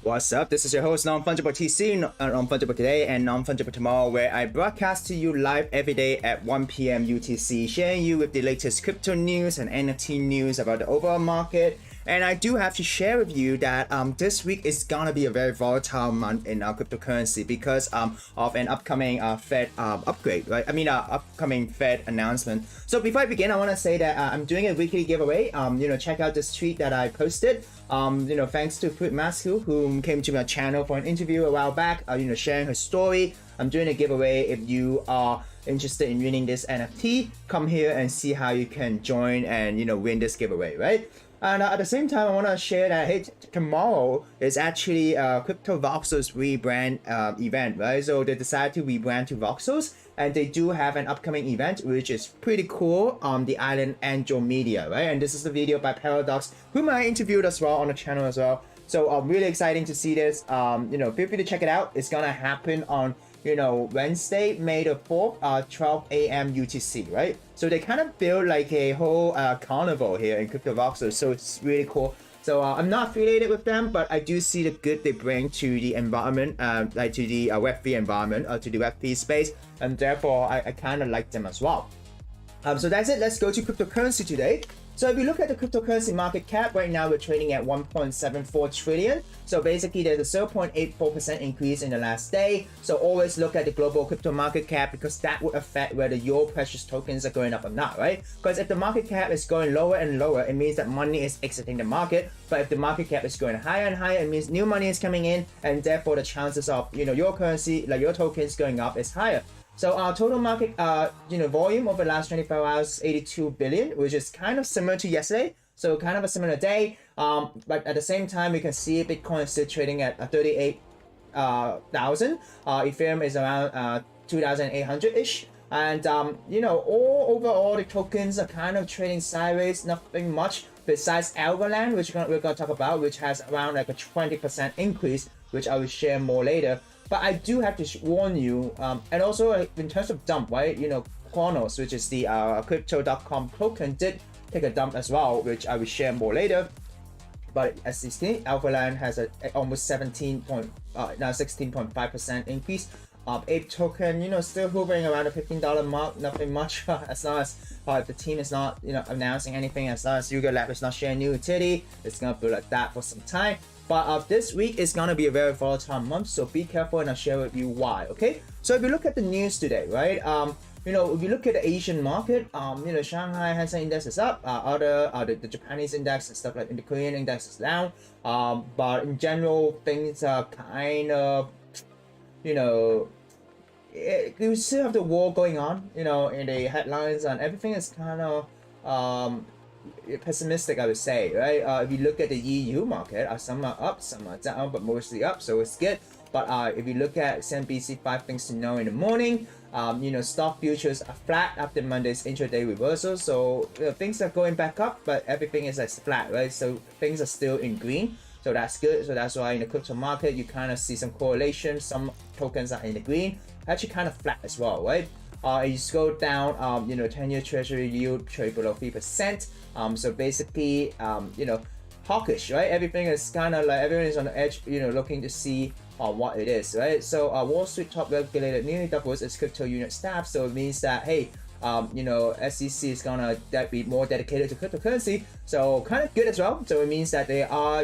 What's up? This is your host Non-Fungible TC, Non-Fungible Today and Non-Fungible Tomorrow, where I broadcast to you live every day at 1 p.m. UTC, sharing you with the latest crypto news and NFT news about the overall market. And I do have to share with you that this week is gonna be a very volatile month in our cryptocurrency because of an upcoming Fed upgrade, right? Upcoming Fed announcement. So before I begin, I want to say that I'm doing a weekly giveaway. Check out this tweet that I posted. Thanks to Masku, who came to my channel for an interview a while back. Sharing her story. I'm doing a giveaway. If you are interested in winning this NFT, come here and see how you can join and win this giveaway, right? And at the same time, I want to share that, hey, tomorrow is actually Crypto Voxel's rebrand event, right? So they decided to rebrand to Voxels, and they do have an upcoming event, which is pretty cool on the island Angel Media, right? And this is the video by Paradox, whom I interviewed as well on the channel as well. So really exciting to see this. Feel free to check it out. It's gonna happen on Wednesday, May the 4th, 12 a.m. UTC, right? So they kind of build like a whole carnival here in Crypto Voxel, so it's really cool. So I'm not affiliated with them, but I do see the good they bring to the environment, like to the Web3 environment, to the Web3 space, and therefore I kind of like them as well. So that's it. Let's go to cryptocurrency today. So if you look at the cryptocurrency market cap, right now we're trading at 1.74 trillion. So basically there's a 0.84% increase in the last day. So always look at the global crypto market cap because that would affect whether your precious tokens are going up or not, right? Because if the market cap is going lower and lower, it means that money is exiting the market. But if the market cap is going higher and higher, it means new money is coming in, and therefore the chances of your currency, like your tokens going up, is higher. So our total market volume over the last 24 hours, 82 billion, which is kind of similar to yesterday. So kind of a similar day. But at the same time, we can see Bitcoin is still trading at 38,000. Ethereum is around 2,800-ish. And overall the tokens are kind of trading sideways, nothing much besides Algorand, which we're gonna talk about, which has around like a 20% increase, which I will share more later. But I do have to warn you, and also in terms of dump, right? Cronos, which is the crypto.com token, did take a dump as well, which I will share more later. But as you see, Algorand has almost 16.5% increase. Ape token, still hovering around the $15 mark, nothing much. As long as if the team is not, announcing anything, as long as Yuga Lab is not sharing new utility, it's gonna be like that for some time. But this week is gonna be a very volatile month, so be careful, and I'll share with you why. Okay. So if you look at the news today, right? If you look at the Asian market, Shanghai Hang Seng Index is up. The Japanese index and stuff like the Korean index is down. But in general, things are kind of, you still have the war going on, in the headlines, and everything is kind of pessimistic, I would say, right? If you look at the EU market, some are up, some are down, but mostly up, so it's good. But if you look at CNBC 5 things to know in the morning, stock futures are flat after Monday's intraday reversal, so things are going back up, but everything is flat, right? So things are still in green, so that's good. So that's why in the crypto market you kind of see some correlation. Some tokens are in the green, actually kind of flat as well, right? You scroll down, 10-year treasury yield trade below 3%. So basically, hawkish, right? Everything is kind of like everyone is on the edge, looking to see what it is, right? So Wall Street top regulator nearly doubles its crypto unit staff. So it means that, hey, SEC is gonna be more dedicated to cryptocurrency. So kind of good as well. So it means that they are,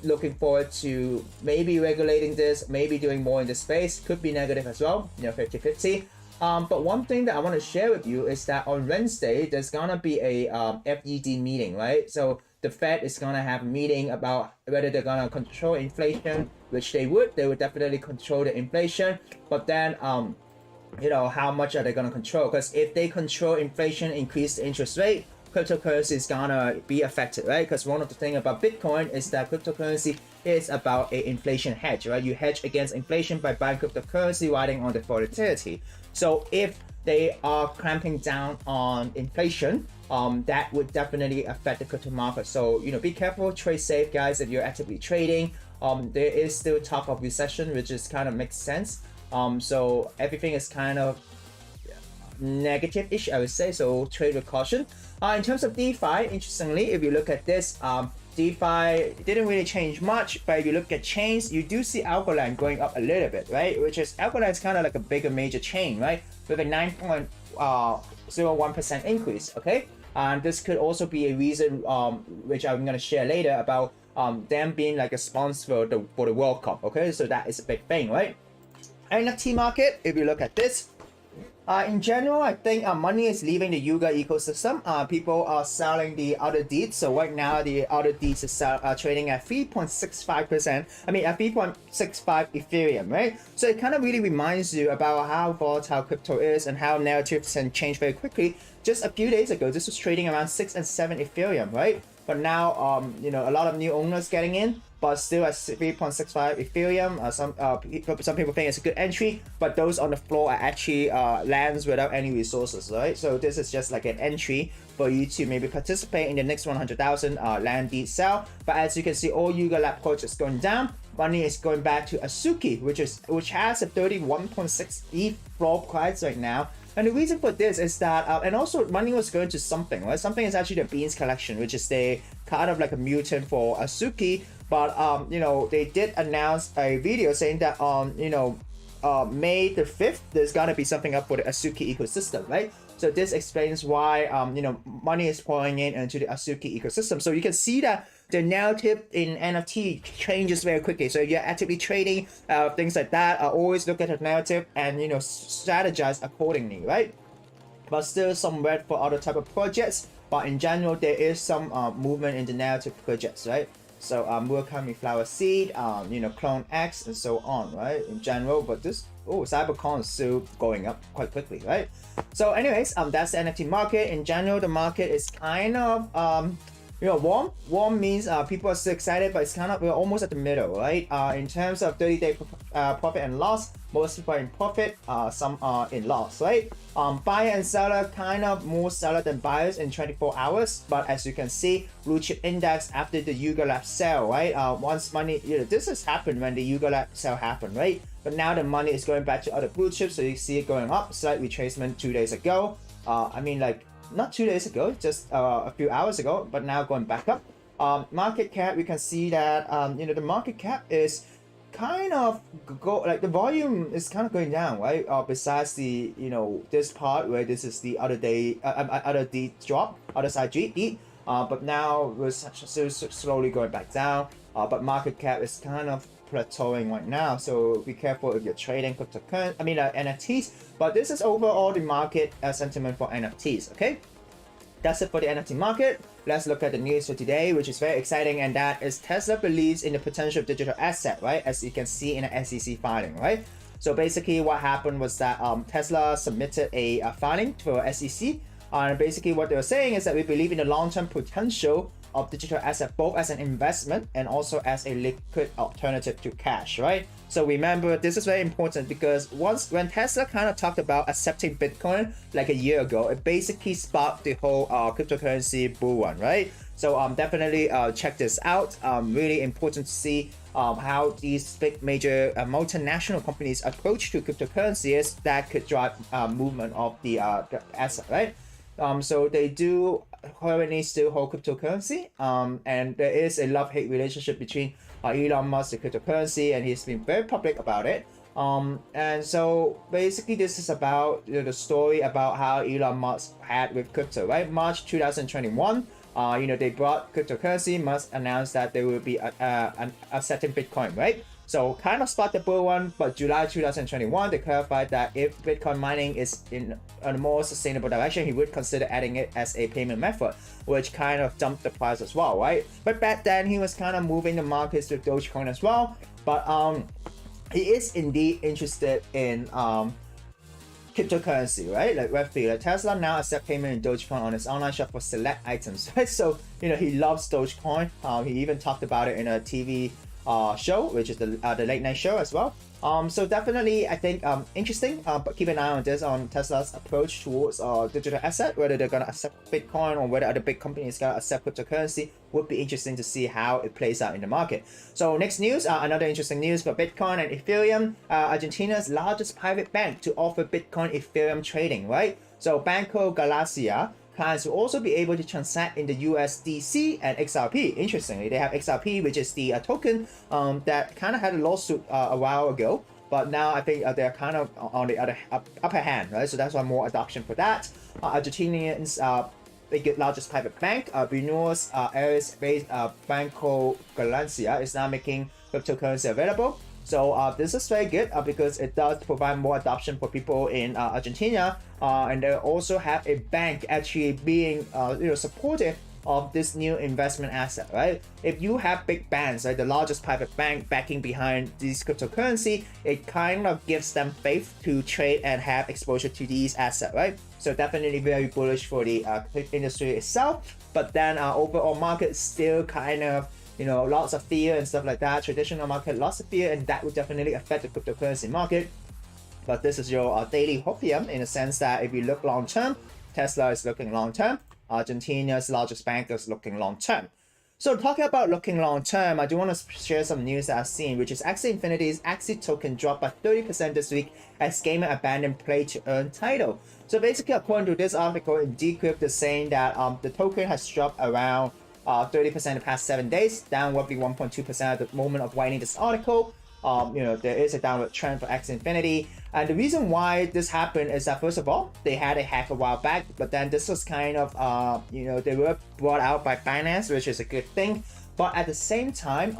looking forward to maybe regulating this, maybe doing more in this space. Could be negative as well, 50-50. But one thing that I want to share with you is that on Wednesday, there's gonna be a FED meeting, right? So the Fed is gonna have a meeting about whether they're gonna control inflation, which they would definitely control the inflation. But then, how much are they gonna control? Because if they control inflation, increase the interest rate, cryptocurrency is gonna be affected, right? Because one of the things about Bitcoin is that cryptocurrency is about a inflation hedge, right? You hedge against inflation by buying cryptocurrency, riding on the volatility. So if they are clamping down on inflation, that would definitely affect the crypto market. So be careful, trade safe, guys. If you're actively trading, there is still talk of recession, which is kind of makes sense. So everything is kind of negative-ish, I would say. So trade with caution. In terms of DeFi, interestingly, if you look at this, DeFi didn't really change much, but if you look at chains, you do see Algorand going up a little bit, right? Which is Algorand is kind of like a bigger major chain, right? With a 9.01% increase, okay? And this could also be a reason, which I'm gonna share later about them being like a sponsor for the World Cup, okay? So that is a big thing, right? NFT market, if you look at this, in general, I think money is leaving the Yuga ecosystem. People are selling the other deeds. So right now, the other deeds is trading at 3.65%. I mean, at 3.65 Ethereum, right? So it kind of really reminds you about how volatile crypto is and how narratives can change very quickly. Just a few days ago, this was trading around 6 and 7 Ethereum, right? But now, you know, a lot of new owners getting in, but still at 3.65 Ethereum. Some people think it's a good entry, but those on the floor are actually lands without any resources, right? So this is just like an entry for you to maybe participate in the next 100,000 land deed sale. But as you can see, all Yuga Lab codes is going down. Money is going back to Asuki, which has a 31.6 ETH floor price right now. And the reason for this is that, and also money was going to something, right? Something is actually the Beans collection, which is the kind of like a mutant for Asuki. But, you know, they did announce a video saying that on, you know, May the 5th, there's gonna be something up for the Asuki ecosystem, right? So this explains why, you know, money is pouring in into the Asuki ecosystem. So you can see that the narrative in NFT changes very quickly. So if you're actively trading, things like that, always look at the narrative and, you know, strategize accordingly, right? But still some red for other type of projects. But in general, there is some movement in the narrative projects, right? So Murakami Flower Seed, you know, Clone X and so on, right? In general, but this, Cybercoin is still going up quite quickly, right? So anyways, that's the NFT market. In general, the market is kind of, you know, warm. Warm means people are still excited, but it's kind of, we're almost at the middle, right? In terms of 30-day profit and loss, most people are in profit, some are in loss, right? Buyer and seller, kind of more seller than buyers in 24 hours. But as you can see, blue chip index after the Yuga Lab sale, right? Once money, you know, this has happened when the Yuga Lab sale happened, right? But now the money is going back to other blue chips, so you see it going up. Slight retracement 2 days ago. I mean, like, not 2 days ago, just a few hours ago, but now going back up. Market cap, we can see that, you know, the market cap is kind of like the volume is kind of going down, right? Besides the, you know, this part where this is the other day, other D drop, other side G, but now we're still slowly going back down. But market cap is kind of plateauing right now, so be careful if you're trading cryptocurrency, I mean NFTs. But this is overall the market sentiment for NFTs, okay? That's it for the NFT market. Let's look at the news for today, which is very exciting, and that is Tesla believes in the potential of digital asset, right? As you can see in the SEC filing, right? So basically what happened was that Tesla submitted a filing for SEC, and basically what they were saying is that we believe in the long-term potential of digital asset both as an investment and also as a liquid alternative to cash, right? So remember, this is very important because when Tesla kind of talked about accepting Bitcoin like a year ago, it basically sparked the whole cryptocurrency bull run, right? So definitely check this out. Really important to see how these big major multinational companies approach to cryptocurrency is that could drive movement of the asset, right? So they do currently still hold cryptocurrency, and there is a love-hate relationship between Elon Musk and cryptocurrency, and he's been very public about it. And so basically this is about, you know, the story about how Elon Musk had with crypto, right? March 2021, you know, they brought cryptocurrency. Musk announced that they will be accepting Bitcoin, right? So kind of sparked the bull run, but July 2021, they clarified that if Bitcoin mining is in a more sustainable direction, he would consider adding it as a payment method, which kind of dumped the price as well, right? But back then, he was kind of moving the markets with Dogecoin as well. But he is indeed interested in cryptocurrency, right? Like Web3. Like Tesla now accept payment in Dogecoin on its online shop for select items, right? So, you know, he loves Dogecoin. He even talked about it in a TV show, which is the late night show as well. So definitely, I think interesting, but keep an eye on this, on Tesla's approach towards digital asset, whether they're gonna accept Bitcoin or whether other big companies gonna accept cryptocurrency. Would be interesting to see how it plays out in the market. So next news, another interesting news for Bitcoin and Ethereum. Argentina's largest private bank to offer Bitcoin Ethereum trading, right? So Banco Galicia clients will also be able to transact in the USDC and XRP. Interestingly, they have XRP, which is the token that kind of had a lawsuit a while ago, but now I think they're kind of on the upper hand, right? So that's why more adoption for that. Argentinians, largest private bank, Buenos Aires-based Banco Galicia is now making cryptocurrency available. So this is very good because it does provide more adoption for people in Argentina, and they also have a bank actually being supportive of this new investment asset, right? If you have big banks, like the largest private bank backing behind these cryptocurrency, it kind of gives them faith to trade and have exposure to these assets, right? So definitely very bullish for the industry itself. But then overall market still kind of, lots of fear and stuff like that. Traditional market, lots of fear, and that would definitely affect the cryptocurrency market. But this is your daily hopium in the sense that if you look long term, Tesla is looking long term. Argentina's largest bank is looking long term. So talking about looking long term, I do want to share some news that I've seen, which is Axie Infinity's Axie token dropped by 30% this week as gamer abandoned play to earn title. So basically, according to this article in Decrypt, is saying that the token has dropped around 30% the past 7 days, down roughly 1.2% at the moment of writing this article. There is a downward trend for Axie Infinity, and the reason why this happened is that, first of all, they had a hack a while back, but then this was kind of they were brought out by finance, which is a good thing. But at the same time,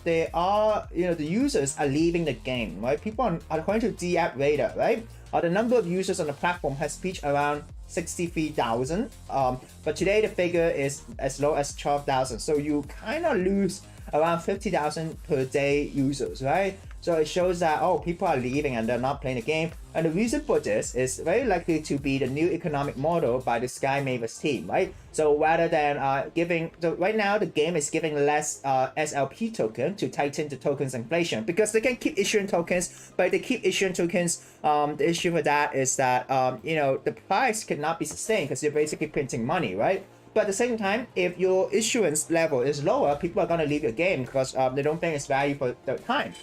they are the users are leaving the game, right? People are, according to D-App Radar, right, the number of users on the platform has reached around 63,000, but today the figure is as low as 12,000. So you kind of lose around 50,000 per day users, right? So it shows that, people are leaving and they're not playing the game. And the reason for this is very likely to be the new economic model by the Sky Mavis team, right? So rather than right now the game is giving less SLP token to tighten the tokens inflation, because they can keep issuing tokens, but if they keep issuing tokens, the issue with that is that, the price cannot be sustained because you're basically printing money, right? But at the same time, if your issuance level is lower, people are going to leave your game because they don't think it's value for their time.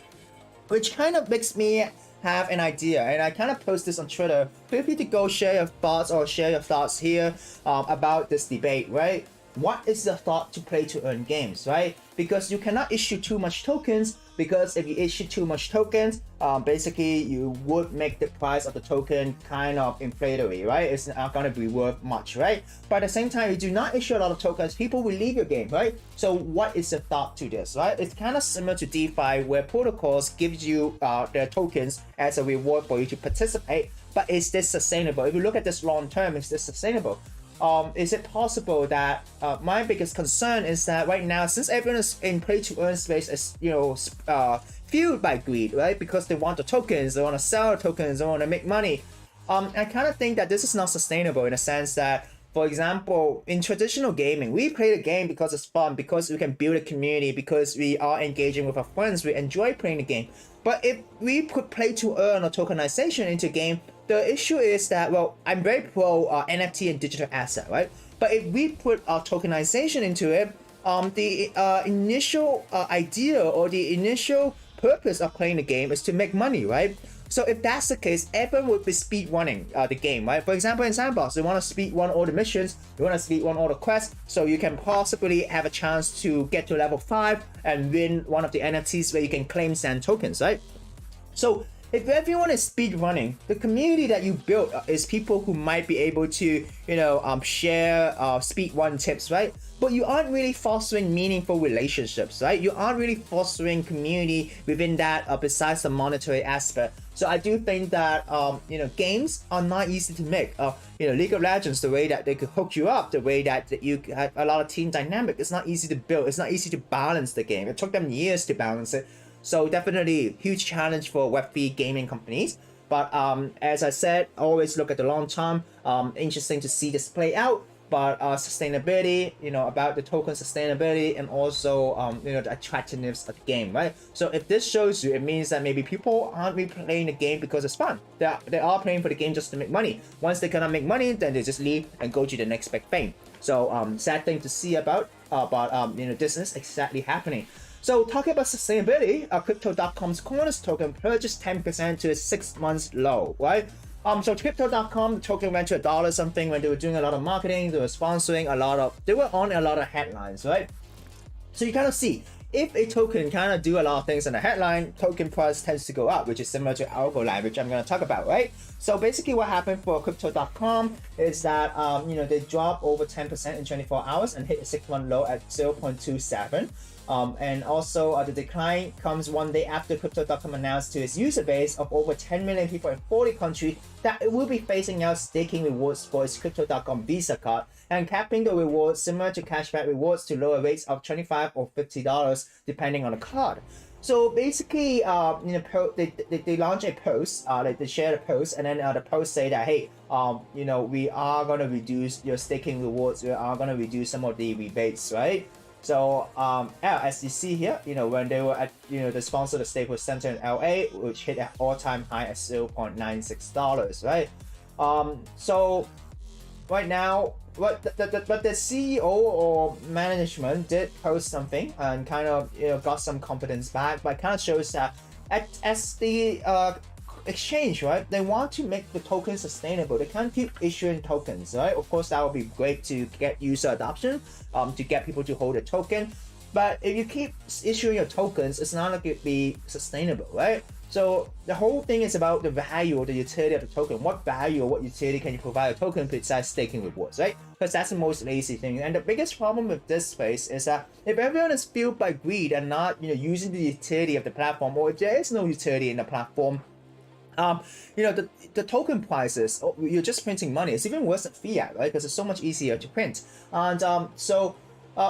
Which kind of makes me have an idea, and I kind of post this on Twitter. Feel free to go share your thoughts or share your thoughts here about this debate, right? What is the thought to play to earn games, right? Because you cannot issue too much tokens, because if you issue too much tokens, basically you would make the price of the token kind of inflationary, right? It's not going to be worth much, right? But at the same time, you do not issue a lot of tokens, people will leave your game, right? So what is the thought to this, right? It's kind of similar to DeFi, where protocols gives you their tokens as a reward for you to participate. But is this sustainable? If you look at this long term, is this sustainable? Is it possible that my biggest concern is that right now, since everyone is in play to earn space, is fueled by greed, right? Because they want the tokens, they want to sell the tokens, they want to make money. I kind of think that this is not sustainable in a sense that, for example, in traditional gaming, we play the game because it's fun, because we can build a community, because we are engaging with our friends, we enjoy playing the game. But if we put play to earn or tokenization into game, the issue is that, well, I'm very pro NFT and digital asset, right? But if we put tokenization into it, the initial idea or the initial purpose of playing the game is to make money, right? So if that's the case, everyone would be speed running the game, right? For example, in Sandbox, they want to speed run all the missions, they want to speed run all the quests, so you can possibly have a chance to get to level 5 and win one of the NFTs where you can claim sand tokens, right? So if everyone is speed running, the community that you build is people who might be able to, share speed run tips, right? But you aren't really fostering meaningful relationships, right? You aren't really fostering community within that besides the monetary aspect. So I do think that, games are not easy to make. League of Legends, the way that they could hook you up, the way that you have a lot of team dynamic, it's not easy to build. It's not easy to balance the game. It took them years to balance it. So definitely huge challenge for Web3 gaming companies. But as I said, always look at the long term. Interesting to see this play out. But sustainability, about the token sustainability, and also, the attractiveness of the game, right? So if this shows you, it means that maybe people aren't really playing the game because it's fun. They are playing for the game just to make money. Once they cannot make money, then they just leave and go to the next big thing. So sad thing to see about, but this is exactly happening. So talking about sustainability, Crypto.com's Cronos token purchased 10% to a 6 months low, right? So Crypto.com, the token went to $1 something when they were doing a lot of marketing, they were sponsoring a lot of, they were on a lot of headlines, right? So you kind of see, if a token kind of do a lot of things in the headline, token price tends to go up, which is similar to Algorand, which I'm going to talk about, right? So basically what happened for Crypto.com is that, they dropped over 10% in 24 hours and hit a 6-month low at 0.27. And also the decline comes one day after Crypto.com announced to its user base of over 10 million people in 40 countries that it will be phasing out staking rewards for its Crypto.com Visa card and capping the rewards similar to cashback rewards to lower rates of $25 or $50 depending on the card. So basically, they launch a post, they share the post, and then the post say that, hey, we are going to reduce your staking rewards, we are going to reduce some of the rebates, right? So as you see here, when they were at, the sponsor of the stake was centered in LA, which hit an all-time high at $0.96, right? So right now, but the CEO or management did post something and kind of got some confidence back, but it kind of shows that as the exchange, right, they want to make the token sustainable. They can't keep issuing tokens, right? Of course, that would be great to get user adoption, to get people to hold a token. But if you keep issuing your tokens, it's not going to be sustainable, right? So the whole thing is about the value or the utility of the token. What value or what utility can you provide a token besides staking rewards, right? Because that's the most lazy thing. And the biggest problem with this space is that if everyone is fueled by greed and not, using the utility of the platform, or if there is no utility in the platform, the token prices, you're just printing money. It's even worse than fiat, right? Because it's so much easier to print. And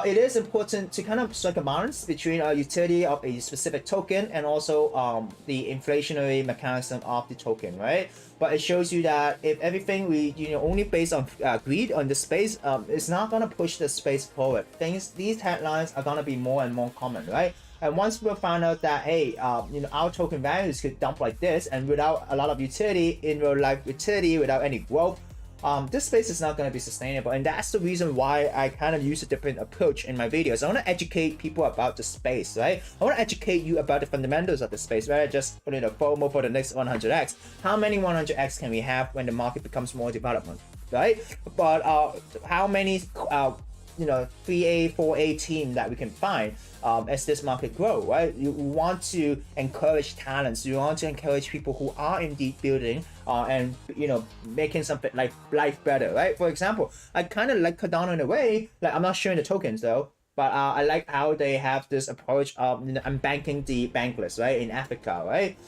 it is important to kind of strike a balance between utility of a specific token and also the inflationary mechanism of the token, right? But it shows you that if everything we only based on greed on the space, it's not gonna push the space forward. These headlines are gonna be more and more common, right? And once we find out that, hey, our token values could dump like this, and without a lot of utility in real life utility, without any growth, this space is not going to be sustainable. And that's the reason why I kind of use a different approach in my videos. I want to educate people about the space, right? I want to educate you about the fundamentals of the space, rather just FOMO for the next 100x. How many 100x can we have when the market becomes more development, right? But how many 3A, 4A team that we can find as this market grow, right? You want to encourage talents. You want to encourage people who are indeed building and making something like life better, right? For example, I kind of like Cardano in a way. Like, I'm not showing the tokens though, but I like how they have this approach of unbanking the bankless, right, in Africa, right?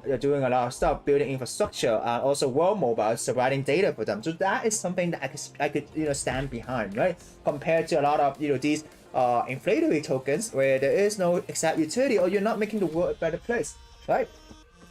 They're doing a lot of stuff, building infrastructure, also world mobile, providing data for them. So that is something that I could stand behind, right? Compared to a lot of these inflationary tokens where there is no exact utility, or you're not making the world a better place, right?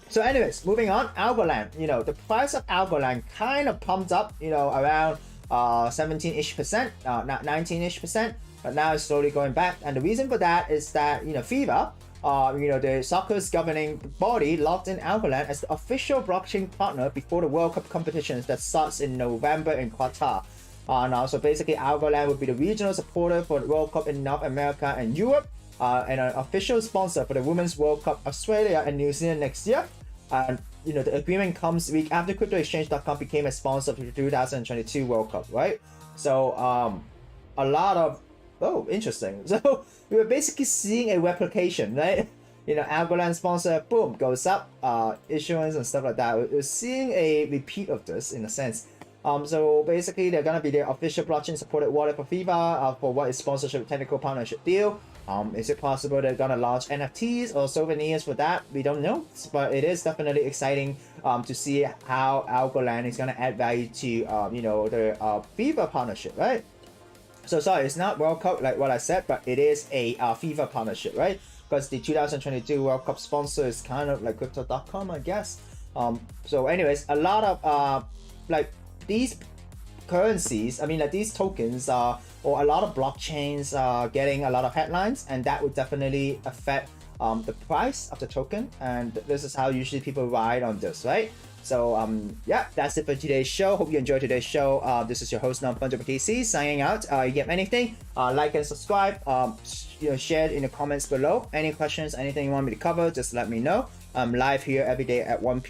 So anyways, moving on, Algorand. The price of Algorand kind of pumped up, around 17-ish%, not 19-ish%. But now it's slowly going back, and the reason for that is that FIFA, the soccer's governing body, locked in Algorand as the official blockchain partner before the World Cup competitions that starts in November in Qatar. So basically, Algorand would be the regional supporter for the World Cup in North America and Europe, and an official sponsor for the Women's World Cup Australia and New Zealand next year. And the agreement comes a week after CryptoExchange.com became a sponsor for the 2022 World Cup, right? So a lot of interesting. So we were basically seeing a replication, right? Algorand sponsor, boom, goes up, issuance and stuff like that. We're seeing a repeat of this in a sense. So basically, they're gonna be the official blockchain supported wallet for FIFA for what is sponsorship technical partnership deal. Is it possible they're gonna launch NFTs or souvenirs for that? We don't know, but it is definitely exciting to see how Algorand is gonna add value to the FIFA partnership, right? So sorry, it's not World Cup like what I said, but it is a FIFA partnership, right? Because the 2022 World Cup sponsor is kind of like Crypto.com, I guess. So anyways, a lot of like these currencies, these tokens or a lot of blockchains are getting a lot of headlines, and that would definitely affect the price of the token. And this is how usually people ride on this, right? So yeah, that's it for today's show. Hope you enjoyed today's show. This is your host Non-Fungible TC signing out. You get anything, like and subscribe. Share it in the comments below. Any questions, anything you want me to cover, just let me know. I'm live here every day at 1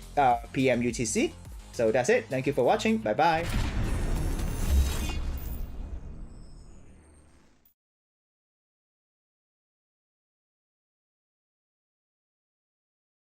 p.m. UTC. So that's it. Thank you for watching. Bye bye.